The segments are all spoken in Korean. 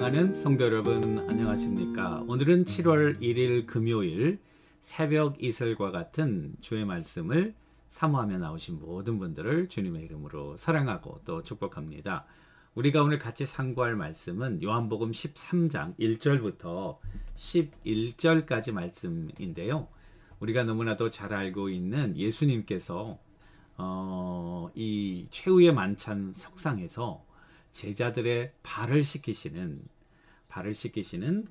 사랑하는 성도 여러분, 안녕하십니까? 오늘은 7월 1일 금요일 새벽 이슬과 같은 주의 말씀을 사모하며 나오신 모든 분들을 주님의 이름으로 사랑하고 또 축복합니다. 우리가 오늘 같이 상고할 말씀은 요한복음 13장 1절부터 11절까지 말씀인데요. 우리가 너무나도 잘 알고 있는 예수님께서 이 최후의 만찬 석상에서 제자들의 발을 씻기시는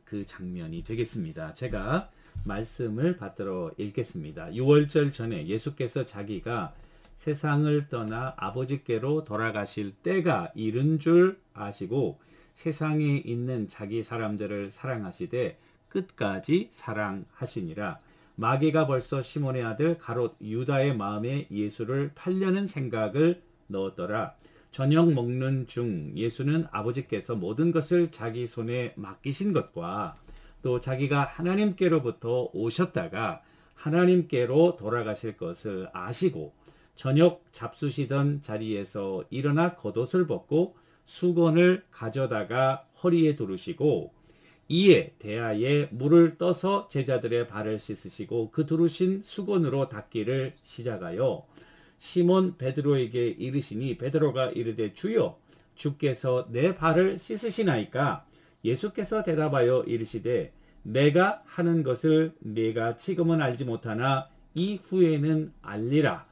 그 장면이 되겠습니다. 제가 말씀을 받들어 읽겠습니다. 6월절 전에 예수께서 자기가 세상을 떠나 아버지께로 돌아가실 때가 이른 줄 아시고 세상에 있는 자기 사람들을 사랑하시되 끝까지 사랑하시니라. 마귀가 벌써 시몬의 아들 가롯 유다의 마음에 예수를 팔려는 생각을 넣었더라. 저녁 먹는 중 예수는 아버지께서 모든 것을 자기 손에 맡기신 것과 또 자기가 하나님께로부터 오셨다가 하나님께로 돌아가실 것을 아시고 저녁 잡수시던 자리에서 일어나 겉옷을 벗고 수건을 가져다가 허리에 두르시고 이에 대야에 물을 떠서 제자들의 발을 씻으시고 그 두르신 수건으로 닦기를 시작하여 시몬 베드로에게 이르시니 베드로가 이르되 주여 주께서 내 발을 씻으시나이까? 예수께서 대답하여 이르시되 내가 하는 것을 네가 지금은 알지 못하나 이후에는 알리라.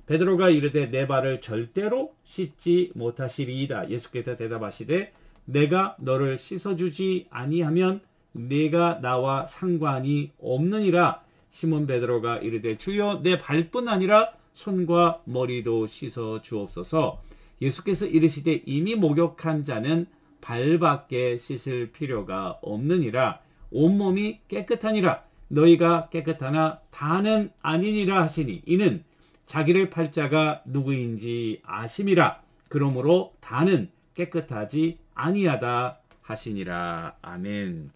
베드로가 이르되 내 발을 절대로 씻지 못하시리이다. 예수께서 대답하시되 내가 너를 씻어주지 아니하면 네가 나와 상관이 없느니라. 시몬 베드로가 이르되 주여 내 발뿐 아니라 손과 머리도 씻어 주옵소서. 예수께서 이르시되 이미 목욕한 자는 발밖에 씻을 필요가 없느니라. 온몸이 깨끗하니라. 너희가 깨끗하나 다는 아니니라 하시니 이는 자기를 팔 자가 누구인지 아심이라. 그러므로 다는 깨끗하지 아니하다 하시니라. 아멘.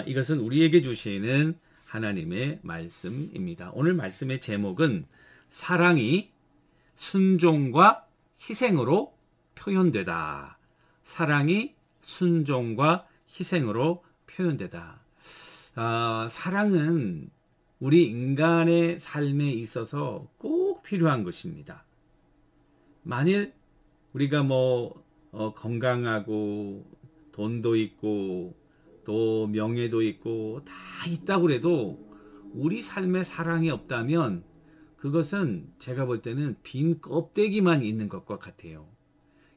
이것은 우리에게 주시는 하나님의 말씀입니다. 오늘 말씀의 제목은 사랑이 순종과 희생으로 표현되다. 사랑이 순종과 희생으로 표현되다. 사랑은 우리 인간의 삶에 있어서 꼭 필요한 것입니다. 만일 우리가 건강하고 돈도 있고 또 명예도 있고 다 있다고 해도 우리 삶에 사랑이 없다면 그것은 제가 볼 때는 빈 껍데기만 있는 것과 같아요.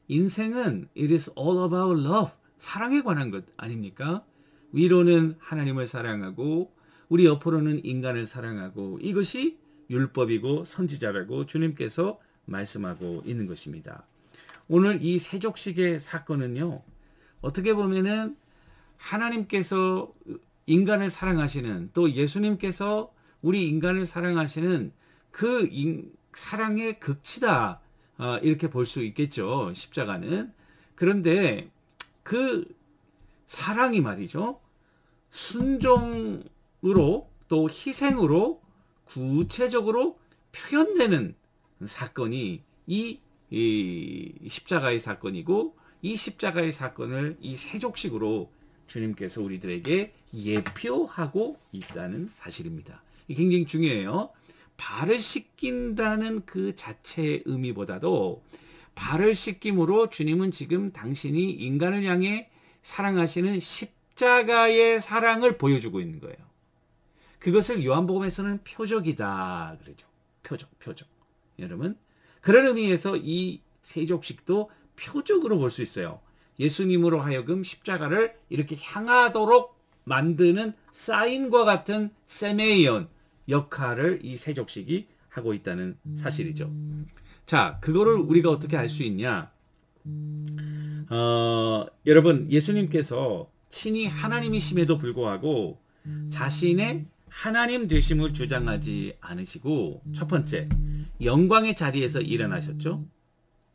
인생은 it is all about love. 사랑에 관한 것 아닙니까? 위로는 하나님을 사랑하고 우리 옆으로는 인간을 사랑하고 이것이 율법이고 선지자라고 주님께서 말씀하고 있는 것입니다. 오늘 이 세족식의 사건은요. 어떻게 보면은 하나님께서 인간을 사랑하시는 또 예수님께서 우리 인간을 사랑하시는 그 사랑의 극치다 이렇게 볼 수 있겠죠. 십자가는. 그런데 그 사랑이 말이죠. 순종으로 또 희생으로 구체적으로 표현되는 사건이 이 십자가의 사건이고 이 십자가의 사건을 이 세족식으로 주님께서 우리들에게 예표하고 있다는 사실입니다. 이게 굉장히 중요해요. 발을 씻긴다는 그 자체의 의미보다도 발을 씻김으로 주님은 지금 당신이 인간을 향해 사랑하시는 십자가의 사랑을 보여주고 있는 거예요. 그것을 요한복음에서는 표적이다 그러죠. 표적. 여러분, 그런 의미에서 이 세족식도 표적으로 볼 수 있어요. 예수님으로 하여금 십자가를 이렇게 향하도록 만드는 사인과 같은 세메이온 역할을 이 세족식이 하고 있다는 사실이죠. 자, 그거를 우리가 어떻게 알 수 있냐? 여러분, 예수님께서 친히 하나님이심에도 불구하고 자신의 하나님 되심을 주장하지 않으시고 첫 번째, 영광의 자리에서 일어나셨죠.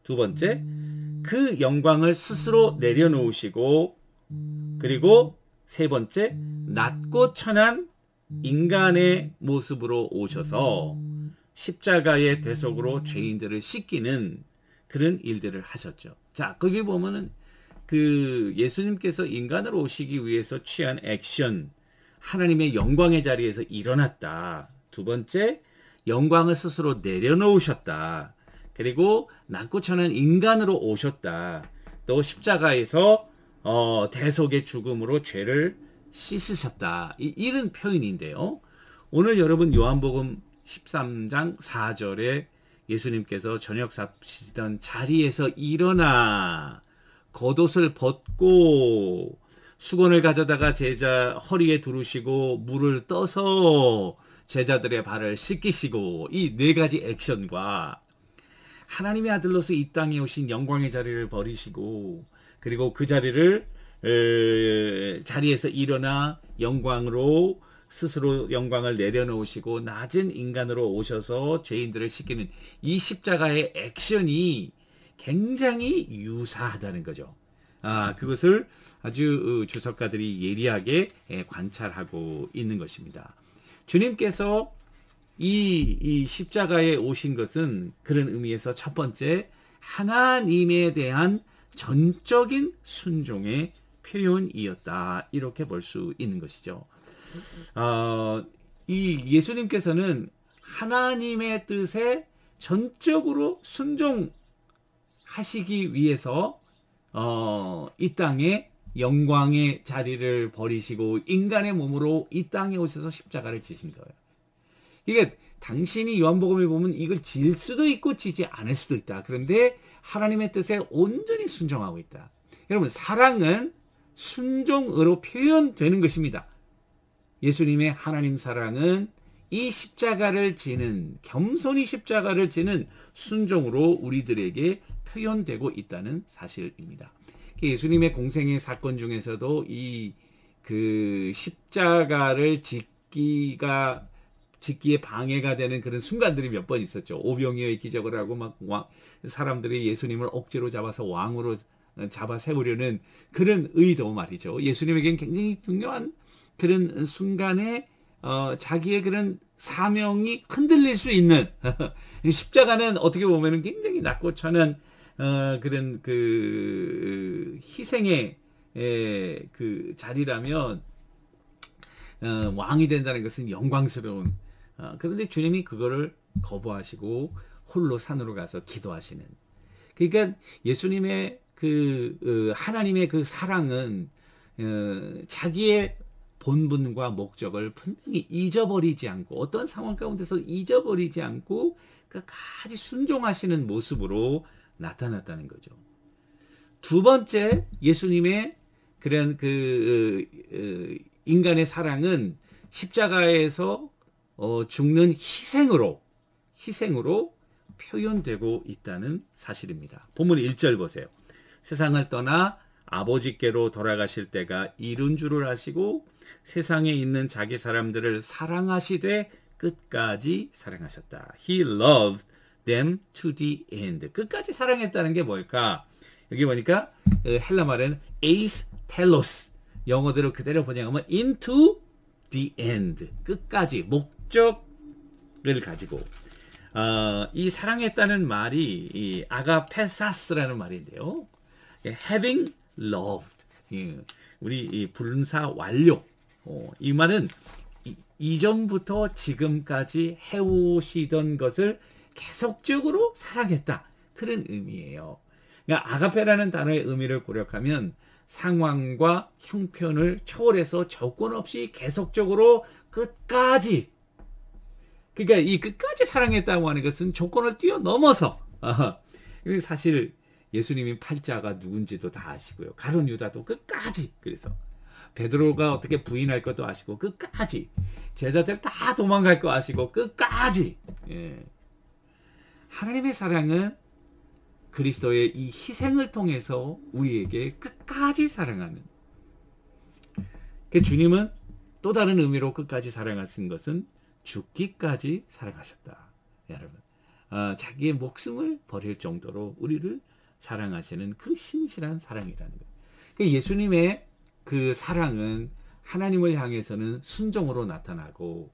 두 번째, 그 영광을 스스로 내려놓으시고 그리고 세 번째, 낮고 천한 인간의 모습으로 오셔서 십자가의 대속으로 죄인들을 씻기는 그런 일들을 하셨죠. 자, 거기 보면은 그 예수님께서 인간으로 오시기 위해서 취한 액션, 하나님의 영광의 자리에서 일어났다. 두 번째, 영광을 스스로 내려놓으셨다. 그리고 낮고 천한 인간으로 오셨다. 또 십자가에서 대속의 죽음으로 죄를 씻으셨다. 이런 표현인데요. 오늘 여러분 요한복음 13장 4절에 예수님께서 저녁 삽시던 자리에서 일어나 겉옷을 벗고 수건을 가져다가 제자 허리에 두르시고 물을 떠서 제자들의 발을 씻기시고, 이 네 가지 액션과 하나님의 아들로서 이 땅에 오신 영광의 자리를 버리시고, 그리고 그 자리에서 일어나 영광으로 스스로 영광을 내려놓으시고 낮은 인간으로 오셔서 죄인들을 씻기는 이 십자가의 액션이 굉장히 유사하다는 거죠. 그것을 아주 주석가들이 예리하게 관찰하고 있는 것입니다. 주님께서 이 십자가에 오신 것은 그런 의미에서 첫 번째, 하나님에 대한 전적인 순종의 표현이었다. 이렇게 볼 수 있는 것이죠. 이 예수님께서는 하나님의 뜻에 전적으로 순종하시기 위해서 이 땅에 영광의 자리를 버리시고 인간의 몸으로 이 땅에 오셔서 십자가를 지신 거예요. 이게 당신이 요한복음에 보면 이걸 질 수도 있고 지지 않을 수도 있다. 그런데 하나님의 뜻에 온전히 순종하고 있다. 여러분, 사랑은 순종으로 표현되는 것입니다. 예수님의 하나님 사랑은 이 십자가를 지는, 겸손히 십자가를 지는 순종으로 우리들에게 표현되고 있다는 사실입니다. 예수님의 공생의 사건 중에서도 그 십자가를 짓기에 방해가 되는 그런 순간들이 몇 번 있었죠. 오병이어의 기적을 하고 막 사람들이 예수님을 억지로 잡아서 왕으로 잡아 세우려는 그런 의도 말이죠. 예수님에겐 굉장히 중요한 그런 순간에 자기의 그런 사명이 흔들릴 수 있는 십자가는 어떻게 보면 굉장히 낮고 천한 그런 그 희생의 그 자리라면 왕이 된다는 것은 영광스러운, 그런데 주님이 그거를 거부하시고 홀로 산으로 가서 기도하시는, 그러니까 예수님의 하나님의 그 사랑은 자기의 본분과 목적을 분명히 잊어버리지 않고, 어떤 상황 가운데서 잊어버리지 않고 끝까지 순종하시는 모습으로 나타났다는 거죠. 두 번째, 예수님의 그런 인간의 사랑은 십자가에서 죽는 희생으로 표현되고 있다는 사실입니다. 본문 1절 보세요. 세상을 떠나 아버지께로 돌아가실 때가 이른 줄을 아시고 세상에 있는 자기 사람들을 사랑하시되 끝까지 사랑하셨다. He loved them to the end. 끝까지 사랑했다는 게 뭘까? 여기 보니까 헬라 말에는 eis telos, 영어대로 그대로 번역하면 into the end, 끝까지, 목적을 가지고. 이 사랑했다는 말이 이 아가페사스라는 말인데요. having loved, 우리 이 분사 완료, 이 말은 이전부터 지금까지 해오시던 것을 계속적으로 사랑했다, 그런 의미예요. 그러니까 아가페라는 단어의 의미를 고려하면 상황과 형편을 초월해서 조건 없이 계속적으로 끝까지, 그러니까 이 끝까지 사랑했다고 하는 것은 조건을 뛰어넘어서, 사실 예수님이 팔자가 누군지도 다 아시고요. 가룟 유다도 끝까지, 그래서 베드로가 어떻게 부인할 것도 아시고 끝까지, 제자들 다 도망갈 거 아시고 끝까지. 하나님의 사랑은 그리스도의 이 희생을 통해서 우리에게 끝까지 사랑하는, 주님은 또 다른 의미로 끝까지 사랑하신 것은 죽기까지 사랑하셨다. 여러분, 자기의 목숨을 버릴 정도로 우리를 사랑하시는 그 신실한 사랑이라는 거예요. 예수님의 그 사랑은 하나님을 향해서는 순종으로 나타나고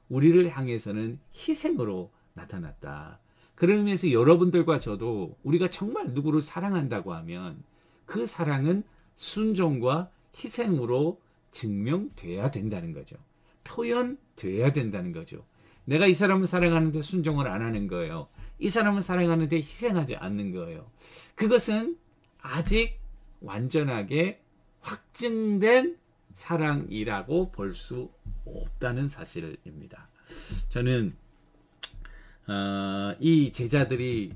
우리를 향해서는 희생으로 나타났다. 그런 의미에서 여러분들과 저도 우리가 정말 누구를 사랑한다고 하면 그 사랑은 순종과 희생으로 증명돼야 된다는 거죠. 표현돼야 된다는 거죠. 내가 이 사람을 사랑하는데 순종을 안 하는 거예요. 이 사람을 사랑하는데 희생하지 않는 거예요. 그것은 아직 완전하게 확증된 사랑이라고 볼 수 없다는 사실입니다. 저는 이 제자들이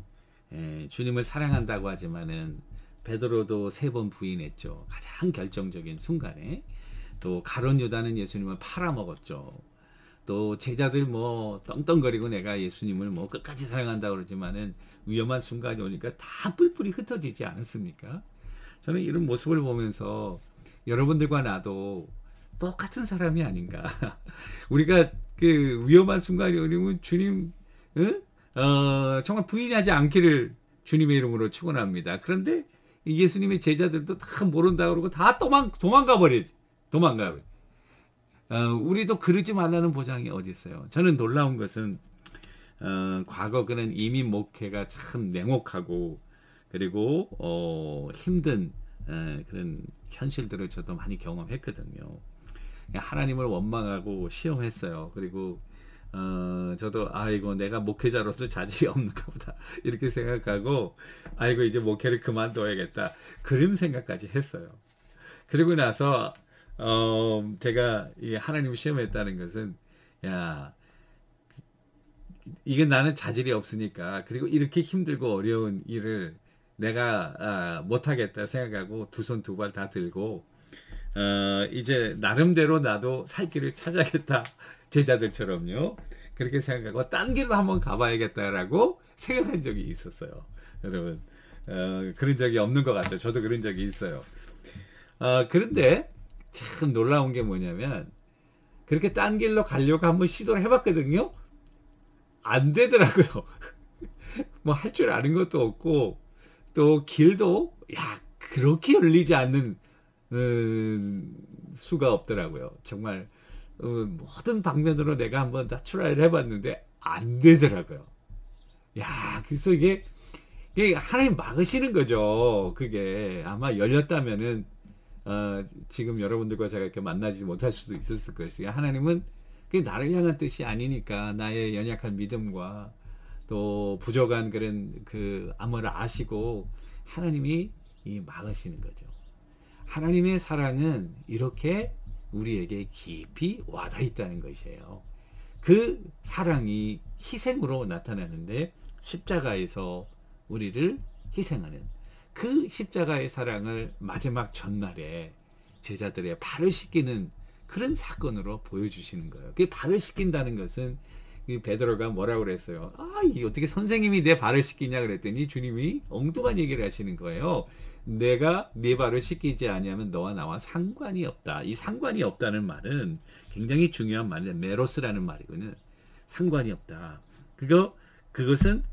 주님을 사랑한다고 하지만은 베드로도 3번 부인했죠. 가장 결정적인 순간에. 또 가룟 유다는 예수님을 팔아먹었죠. 또 제자들 뭐 떵떵거리고 내가 예수님을 뭐 끝까지 사랑한다고 그러지만은 위험한 순간이 오니까 다 뿔뿔이 흩어지지 않았습니까? 저는 이런 모습을 보면서 여러분들과 나도 똑같은 사람이 아닌가. 우리가 그 위험한 순간이 오면 주님, 정말 부인하지 않기를 주님의 이름으로 축원합니다. 그런데 예수님의 제자들도 다 모른다 그러고 다 도망가 버리지. 우리도 그러지 말라는 보장이 어디 있어요. 저는 놀라운 것은 과거 그런 이민 목회가 참 냉혹하고 그리고 힘든 그런 현실들을 저도 많이 경험했거든요. 하나님을 원망하고 시험했어요. 그리고 저도 아이고 내가 목회자로서 자질이 없는가 보다 이렇게 생각하고 아이고 이제 목회를 그만둬야겠다 그런 생각까지 했어요. 그리고 나서 제가 이 하나님을 시험했다는 것은 야 이게 나는 자질이 없으니까 그리고 이렇게 힘들고 어려운 일을 내가 못하겠다 생각하고 두 손 두 발 다 들고 이제 나름대로 나도 살 길을 찾아야겠다 제자들처럼요 그렇게 생각하고 딴 길로 한번 가봐야겠다라고 생각한 적이 있었어요. 여러분 그런 적이 없는 것 같죠. 저도 그런 적이 있어요. 그런데 참 놀라운 게 뭐냐면 그렇게 딴 길로 가려고 한번 시도를 해봤거든요. 안 되더라고요. 뭐 할 줄 아는 것도 없고 또 길도 그렇게 열리지 않는 수가 없더라고요. 정말 모든 방면으로 내가 한번 다 트라이를 해봤는데 안 되더라고요. 그래서 이게 하나님 막으시는 거죠. 그게 아마 열렸다면은 지금 여러분들과 제가 이렇게 만나지 못할 수도 있었을 것이에요. 하나님은 그게 나를 향한 뜻이 아니니까 나의 연약한 믿음과 또 부족한 그런 그 암을 아시고 하나님이 막으시는 거죠. 하나님의 사랑은 이렇게 우리에게 깊이 와닿아 있다는 것이에요. 그 사랑이 희생으로 나타나는데 십자가에서 우리를 희생하는 그 십자가의 사랑을 마지막 전날에 제자들의 발을 씻기는 그런 사건으로 보여주시는 거예요. 그 발을 씻긴다는 것은 베드로가 뭐라고 그랬어요? 이게 어떻게 선생님이 내 발을 씻기냐 그랬더니 주님이 엉뚱한 얘기를 하시는 거예요. 내가 네 발을 씻기지 아니하면 너와 나와 상관이 없다. 이 상관이 없다는 말은 굉장히 중요한 말이에요. 메로스라는 말이거든요. 상관이 없다. 그것은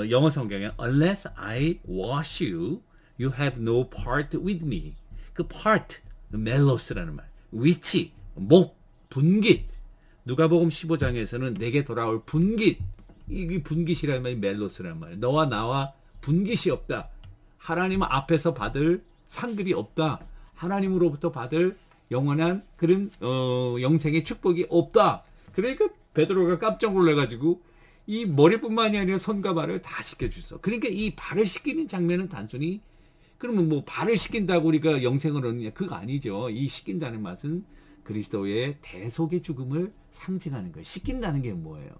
영어 성경에 unless I wash you, you have no part with me. 그 part, 멜로스라는 말. 위치, 목, 분깃. 누가복음 15장에서는 내게 돌아올 분깃. 이 분깃이라는 말이 멜로스라는 말이에요. 너와 나와 분깃이 없다. 하나님 앞에서 받을 상급이 없다. 하나님으로부터 받을 영원한 그런 영생의 축복이 없다. 그러니까 베드로가 깜짝 놀라가지고 이 머리뿐만이 아니라 손과 발을 다 씻겨주소. 그러니까 이 발을 씻기는 장면은 단순히 그러면 뭐 발을 씻긴다고 우리가 영생을 얻느냐 그거 아니죠. 이 씻긴다는 맛은 그리스도의 대속의 죽음을 상징하는 거예요. 씻긴다는 게 뭐예요?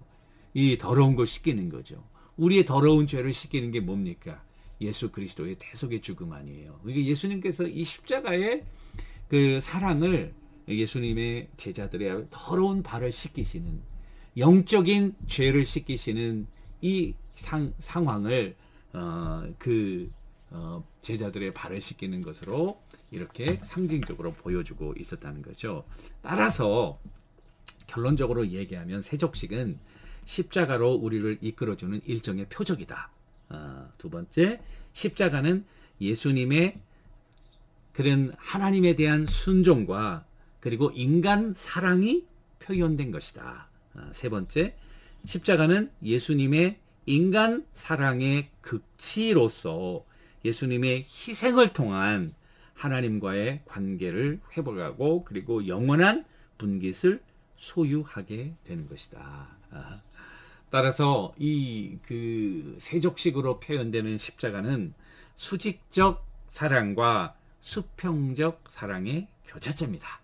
이 더러운 거 씻기는 거죠. 우리의 더러운 죄를 씻기는 게 뭡니까? 예수 그리스도의 대속의 죽음 아니에요. 그러니까 예수님께서 이 십자가의 그 사랑을 예수님의 제자들의 더러운 발을 씻기시는 영적인 죄를 씻기시는 이 상황을 제자들의 발을 씻기는 것으로 이렇게 상징적으로 보여주고 있었다는 거죠. 따라서 결론적으로 얘기하면 세족식은 십자가로 우리를 이끌어주는 일종의 표적이다. 두 번째, 십자가는 예수님의 그런 하나님에 대한 순종과 그리고 인간 사랑이 표현된 것이다. 세 번째, 십자가는 예수님의 인간 사랑의 극치로서 예수님의 희생을 통한 하나님과의 관계를 회복하고 그리고 영원한 분깃을 소유하게 되는 것이다. 따라서 이 그 세족식으로 표현되는 십자가는 수직적 사랑과 수평적 사랑의 교차점이다.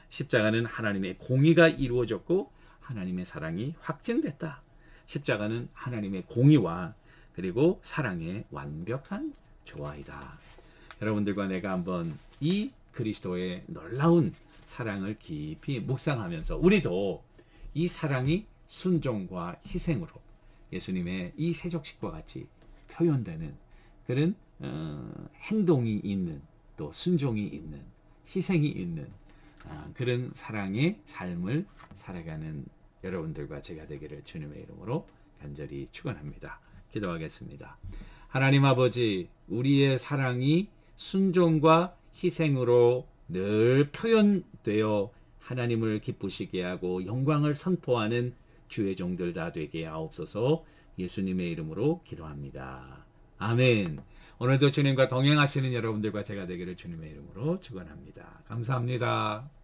십자가는 하나님의 공의가 이루어졌고 하나님의 사랑이 확증됐다. 십자가는 하나님의 공의와 그리고 사랑의 완벽한 조화이다. 여러분들과 내가 한번 이 그리스도의 놀라운 사랑을 깊이 묵상하면서 우리도 이 사랑이 순종과 희생으로 예수님의 이 세족식과 같이 표현되는 그런 행동이 있는 또 순종이 있는 희생이 있는 그런 사랑의 삶을 살아가는 여러분들과 제가 되기를 주님의 이름으로 간절히 축원합니다. 기도하겠습니다. 하나님 아버지, 우리의 사랑이 순종과 희생으로 늘 표현되어 하나님을 기쁘시게 하고 영광을 선포하는 주의 종들 다 되게 하옵소서. 예수님의 이름으로 기도합니다. 아멘. 오늘도 주님과 동행하시는 여러분들과 제가 되기를 주님의 이름으로 축원합니다. 감사합니다.